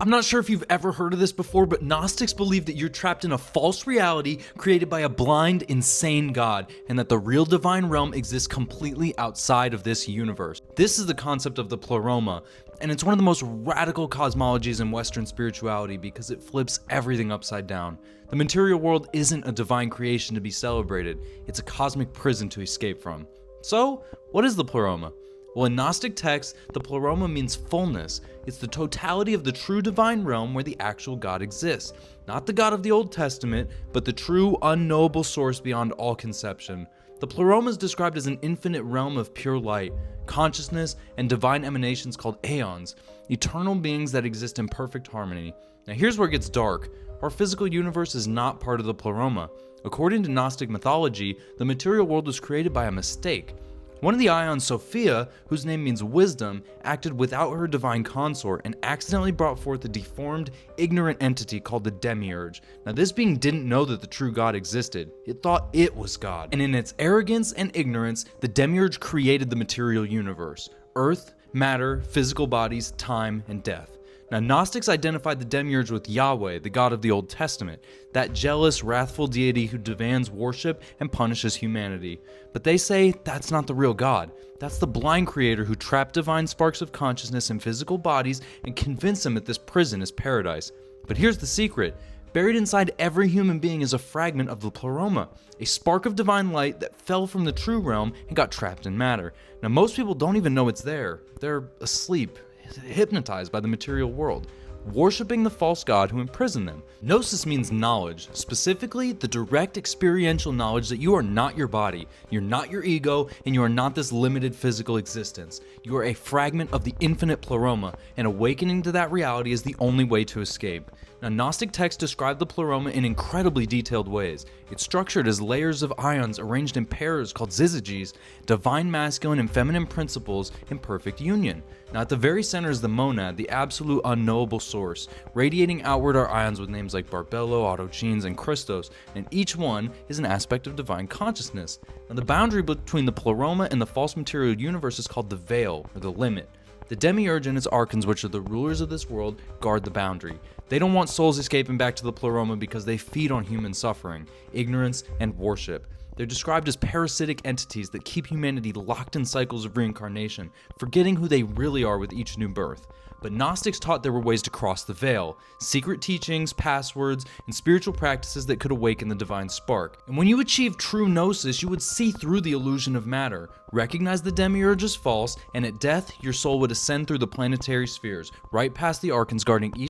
I'm not sure if you've ever heard of this before, but Gnostics believe that you're trapped in a false reality created by a blind, insane God, and that the real divine realm exists completely outside of this universe. This is the concept of the pleroma, and it's one of the most radical cosmologies in Western spirituality because it flips everything upside down. The material world isn't a divine creation to be celebrated, it's a cosmic prison to escape from. So, what is the pleroma? Well, in Gnostic texts, the pleroma means fullness. It's the totality of the true divine realm where the actual God exists. Not the God of the Old Testament, but the true, unknowable source beyond all conception. The pleroma is described as an infinite realm of pure light, consciousness, and divine emanations called aeons, eternal beings that exist in perfect harmony. Now here's where it gets dark. Our physical universe is not part of the pleroma. According to Gnostic mythology, the material world was created by a mistake. One of the Ions, Sophia, whose name means wisdom, acted without her divine consort and accidentally brought forth a deformed, ignorant entity called the Demiurge. Now this being didn't know that the true God existed. It thought it was God. And in its arrogance and ignorance, the Demiurge created the material universe. Earth, matter, physical bodies, time, and death. Now, Gnostics identified the Demiurge with Yahweh, the God of the Old Testament, that jealous, wrathful deity who demands worship and punishes humanity. But they say that's not the real God. That's the blind creator who trapped divine sparks of consciousness in physical bodies and convinced them that this prison is paradise. But here's the secret. Buried inside every human being is a fragment of the pleroma, a spark of divine light that fell from the true realm and got trapped in matter. Now, most people don't even know it's there. They're asleep, hypnotized by the material world, worshipping the false god who imprisoned them. Gnosis means knowledge, specifically the direct experiential knowledge that you are not your body, you're not your ego, and you are not this limited physical existence. You are a fragment of the infinite pleroma, and awakening to that reality is the only way to escape. Now, Gnostic texts describe the pleroma in incredibly detailed ways. It's structured as layers of ions arranged in pairs called syzygies, divine masculine and feminine principles in perfect union. Now, at the very center is the monad, the absolute unknowable source. Radiating outward are ions with names like Barbello, Autogenes, and Christos, and each one is an aspect of divine consciousness. Now, the boundary between the pleroma and the false material universe is called the veil, or the limit. The Demiurge and its archons, which are the rulers of this world, guard the boundary. They don't want souls escaping back to the pleroma because they feed on human suffering, ignorance, and worship. They're described as parasitic entities that keep humanity locked in cycles of reincarnation, forgetting who they really are with each new birth. But Gnostics taught there were ways to cross the veil, secret teachings, passwords, and spiritual practices that could awaken the divine spark. And when you achieve true gnosis, you would see through the illusion of matter, recognize the Demiurge as false, and at death, your soul would ascend through the planetary spheres, right past the archons guarding each